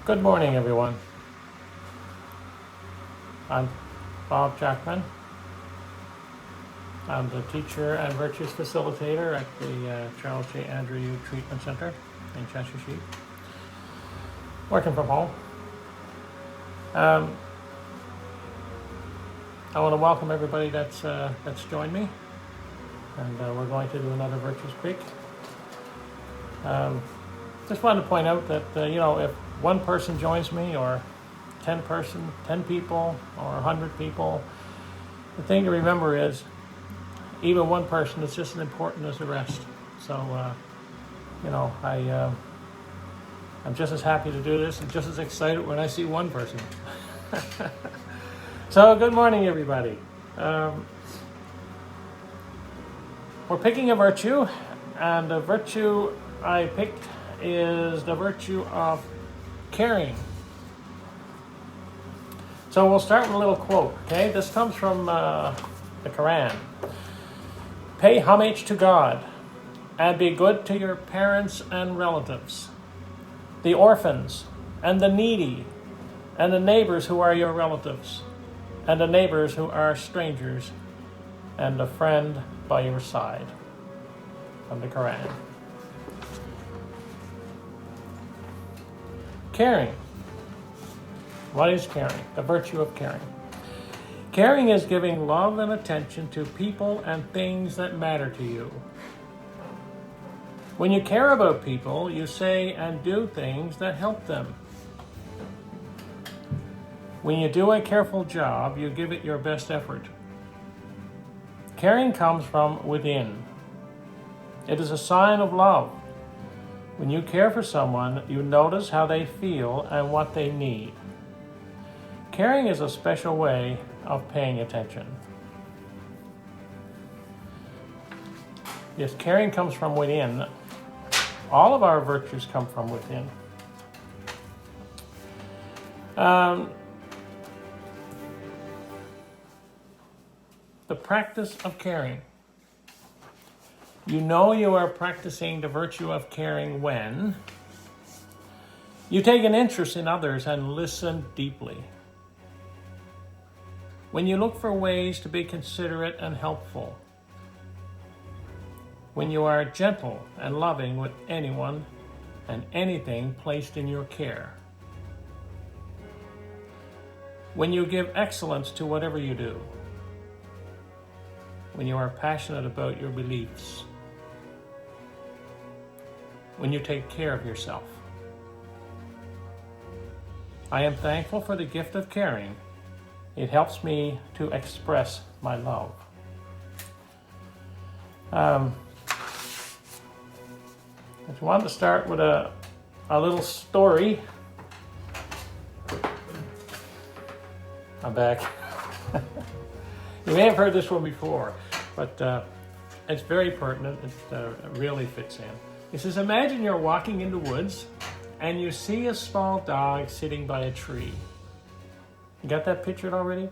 Good morning, everyone. I'm Bob Jackman. I'm the teacher and virtues facilitator at the Charles J. Andrew Treatment Center in Cheshire. Working from home. I want to welcome everybody that's joined me, and we're going to do another Virtues Week. Just wanted to point out that if one person joins me, or 10 people, or 100 people, the thing to remember is even one person is just as important as the rest. So I'm just as happy to do this and just as excited when I see one person. So good morning, everybody. We're picking a virtue, and the virtue I picked is the virtue of caring. So we'll start with a little quote, okay? This comes from the Quran. Pay homage to God and be good to your parents and relatives, the orphans and the needy, and the neighbors who are your relatives, and the neighbors who are strangers, and a friend by your side. From the Quran. Caring. What is caring? The virtue of caring. Caring is giving love and attention to people and things that matter to you. When you care about people, you say and do things that help them. When you do a careful job, you give it your best effort. Caring comes from within. It is a sign of love. When you care for someone, you notice how they feel and what they need. Caring is a special way of paying attention. Yes, caring comes from within. All of our virtues come from within. The practice of caring. You know you are practicing the virtue of caring when you take an interest in others and listen deeply. When you look for ways to be considerate and helpful. When you are gentle and loving with anyone and anything placed in your care. When you give excellence to whatever you do. When you are passionate about your beliefs. When you take care of yourself. I am thankful for the gift of caring. It helps me to express my love. I just wanted to start with a little story. I'm back. You may have heard this one before, but it's very pertinent. It really fits in. It says, imagine you're walking in the woods and you see a small dog sitting by a tree. You got that pictured already?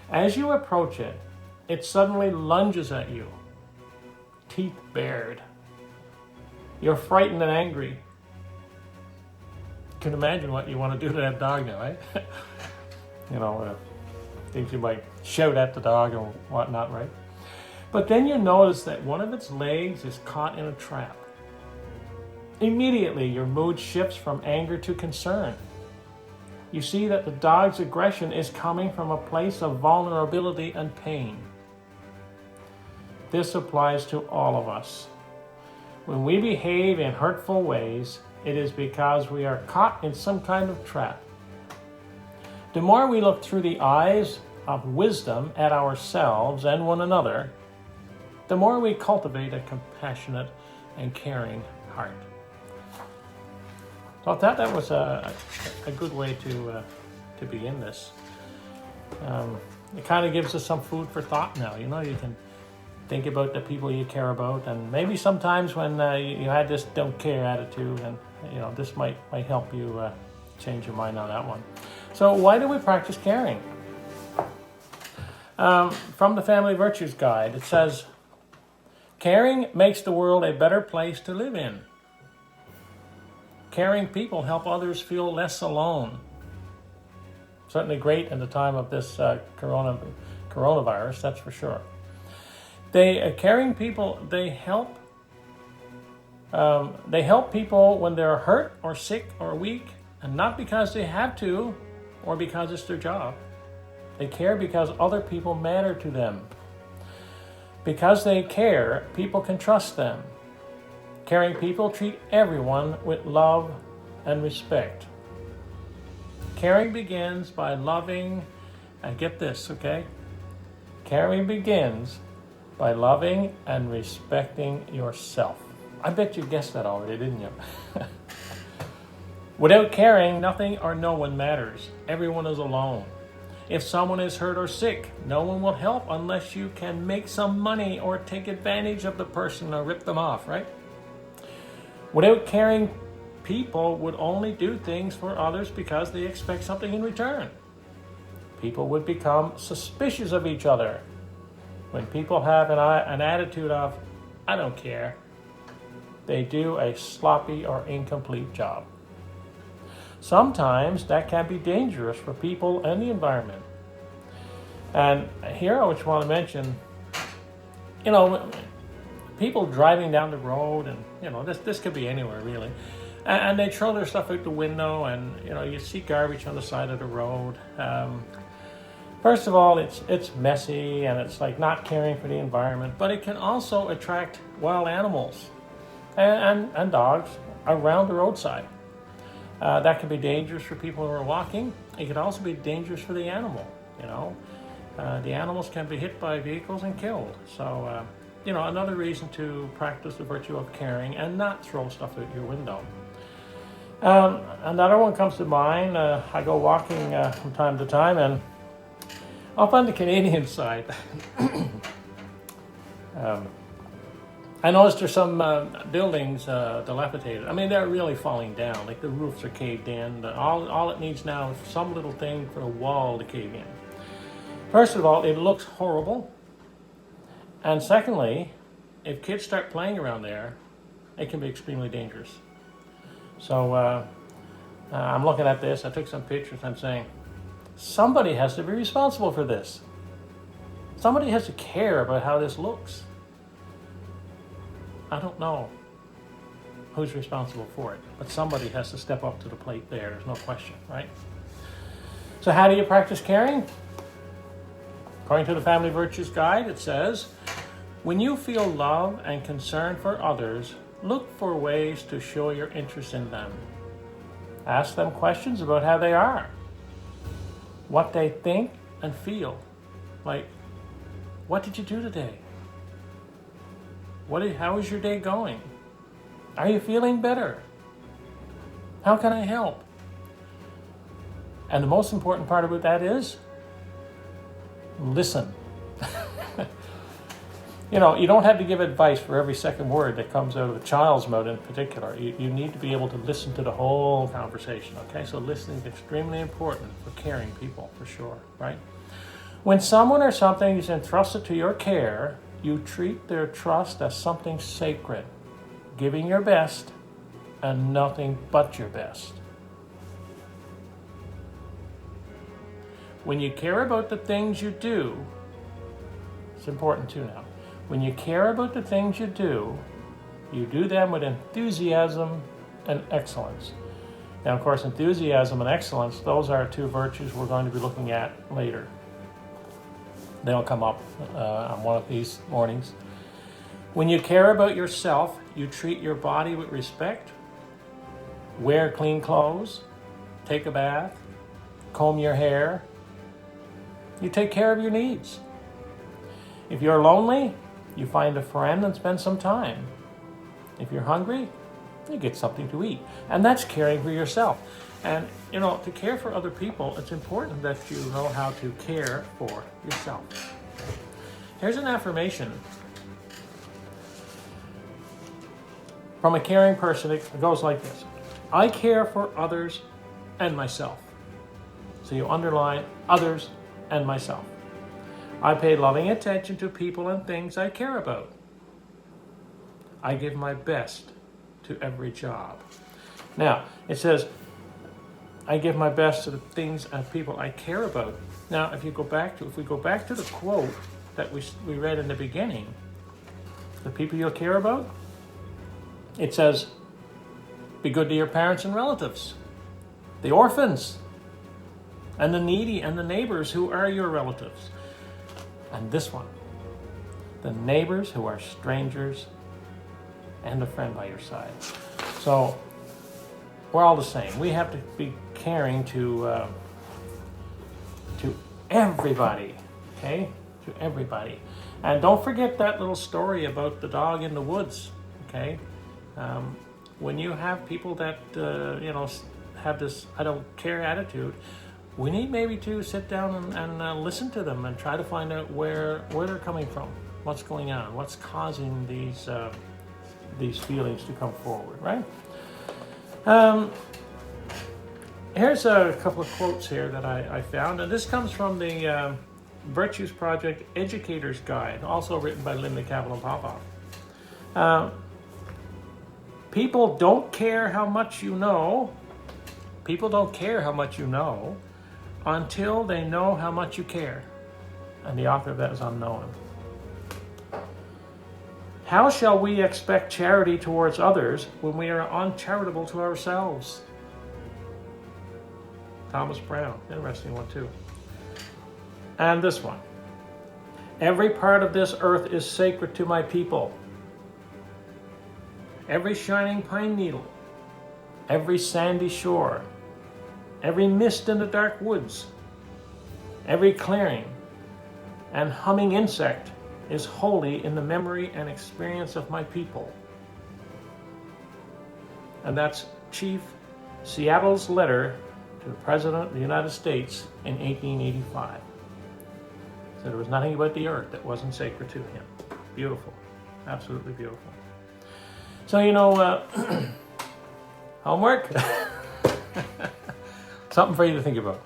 As you approach it, it suddenly lunges at you, teeth bared. You're frightened and angry. You can imagine what you want to do to that dog now, right? Things you might shout at the dog and whatnot, right? But then you notice that one of its legs is caught in a trap. Immediately, your mood shifts from anger to concern. You see that the dog's aggression is coming from a place of vulnerability and pain. This applies to all of us. When we behave in hurtful ways, it is because we are caught in some kind of trap. The more we look through the eyes of wisdom at ourselves and one another, the more we cultivate a compassionate and caring heart. So I thought that was a good way to begin this. It kind of gives us some food for thought now. You can think about the people you care about, and maybe sometimes when you had this don't care attitude, and this might help you change your mind on that one. So why do we practice caring? From the Family Virtues Guide, it says, Caring makes the world a better place to live in. Caring people help others feel less alone. Certainly great in the time of this coronavirus, that's for sure. Caring people, they help people when they're hurt or sick or weak, and not because they have to or because it's their job. They care because other people matter to them. Because they care, people can trust them. Caring people treat everyone with love and respect. Caring begins by loving, and get this, okay? Caring begins by loving and respecting yourself. I bet you guessed that already, didn't you? Without caring, nothing or no one matters. Everyone is alone. If someone is hurt or sick, no one will help unless you can make some money or take advantage of the person or rip them off, right? Without caring, people would only do things for others because they expect something in return. People would become suspicious of each other. When people have an attitude of, I don't care, they do a sloppy or incomplete job. Sometimes that can be dangerous for people and the environment. And here I just want to mention, people driving down the road, and this could be anywhere really, and they throw their stuff out the window, and you see garbage on the side of the road. First of all, it's messy, and it's like not caring for the environment, but it can also attract wild animals and dogs around the roadside. That can be dangerous for people who are walking. It could also be dangerous for the animal. The animals can be hit by vehicles and killed. So, another reason to practice the virtue of caring and not throw stuff out your window. Another one comes to mind. I go walking from time to time, and up on the Canadian side, I noticed there's some buildings dilapidated. I mean, they're really falling down. Like the roofs are caved in. All it needs now is some little thing for the wall to cave in. First of all, it looks horrible. And secondly, if kids start playing around there, it can be extremely dangerous. So I'm looking at this. I took some pictures. I'm saying, somebody has to be responsible for this. Somebody has to care about how this looks. I don't know who's responsible for it, but somebody has to step up to the plate there. There's no question, right? So how do you practice caring? According to the Family Virtues Guide, it says, when you feel love and concern for others, look for ways to show your interest in them. Ask them questions about how they are, what they think and feel. Like, what did you do today? How is your day going? Are you feeling better? How can I help? And the most important part about that is, listen. You don't have to give advice for every second word that comes out of a child's mouth in particular. You need to be able to listen to the whole conversation, okay? So listening is extremely important for caring people, for sure, right? When someone or something is entrusted to your care, you treat their trust as something sacred, giving your best and nothing but your best. When you care about the things you do, it's important too now. When you care about the things you do them with enthusiasm and excellence. Now, of course, enthusiasm and excellence, those are two virtues we're going to be looking at later. They'll come up on one of these mornings. When you care about yourself, you treat your body with respect, wear clean clothes, take a bath, comb your hair. You take care of your needs. If you're lonely, you find a friend and spend some time. If you're hungry, you get something to eat. And that's caring for yourself. And, to care for other people, it's important that you know how to care for yourself. Here's an affirmation from a caring person. It goes like this. I care for others and myself. So you underline others and myself. I pay loving attention to people and things I care about. I give my best to every job. Now, it says, I give my best to the things and people I care about. Now, if we go back to the quote that we read in the beginning, the people you care about, it says, be good to your parents and relatives, the orphans, and the needy, and the neighbors who are your relatives. And this one, the neighbors who are strangers and a friend by your side. So we're all the same. We have to be caring to everybody, okay? To everybody. And don't forget that little story about the dog in the woods, okay? When you have people that, have this I don't care attitude, we need maybe to sit down and listen to them and try to find out where they're coming from, what's going on, what's causing these feelings to come forward, right? Here's a couple of quotes here that I found, and this comes from the Virtues Project Educator's Guide, also written by Linda Kaplan Popoff. People don't care how much you know. People don't care how much you know until they know how much you care. And the author of that is unknown. How shall we expect charity towards others when we are uncharitable to ourselves? Thomas Brown, interesting one too. And this one. Every part of this earth is sacred to my people. Every shining pine needle, every sandy shore, every mist in the dark woods, every clearing and humming insect is holy in the memory and experience of my people. And that's Chief Seattle's letter to the President of the United States in 1885. So there was nothing about the earth that wasn't sacred to him. Beautiful, absolutely beautiful. So, homework, something for you to think about.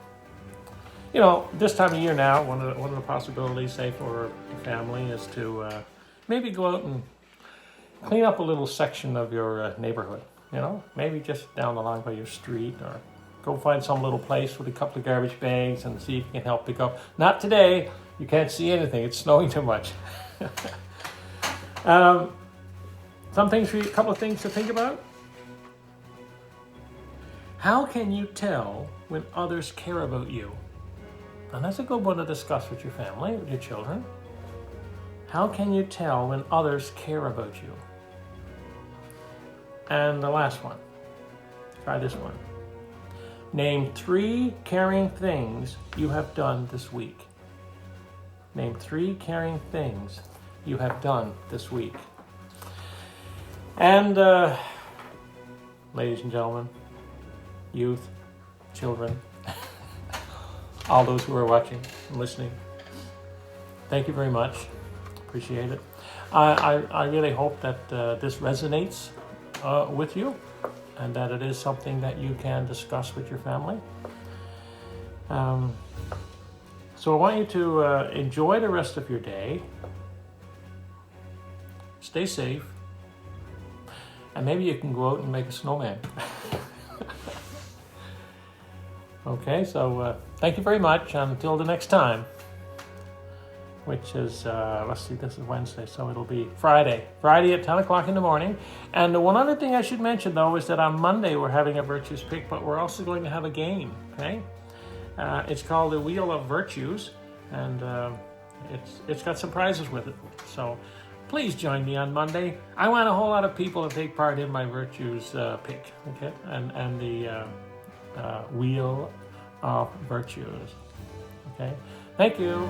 This time of year now, one of the possibilities, say, for your family is to maybe go out and clean up a little section of your neighborhood. Maybe just down the line by your street, or go find some little place with a couple of garbage bags and see if you can help pick up. Not today. You can't see anything. It's snowing too much. A couple of things to think about. How can you tell when others care about you? And that's a good one to discuss with your family, with your children. How can you tell when others care about you? And the last one. Try this one. Name 3 caring things you have done this week. Name 3 caring things you have done this week. And, ladies and gentlemen, youth, children, all those who are watching and listening, thank you very much. Appreciate it. I really hope that this resonates with you, and that it is something that you can discuss with your family. So I want you to enjoy the rest of your day. Stay safe. And maybe you can go out and make a snowman. Okay, so thank you very much. Until the next time, which is, let's see, this is Wednesday, so it'll be Friday at 10 o'clock in the morning. And the one other thing I should mention, though, is that on Monday we're having a Virtues Pick, but we're also going to have a game, okay? It's called the Wheel of Virtues, and it's got some prizes with it. So please join me on Monday. I want a whole lot of people to take part in my Virtues Pick, okay? And the Wheel of Virtues, okay? Thank you.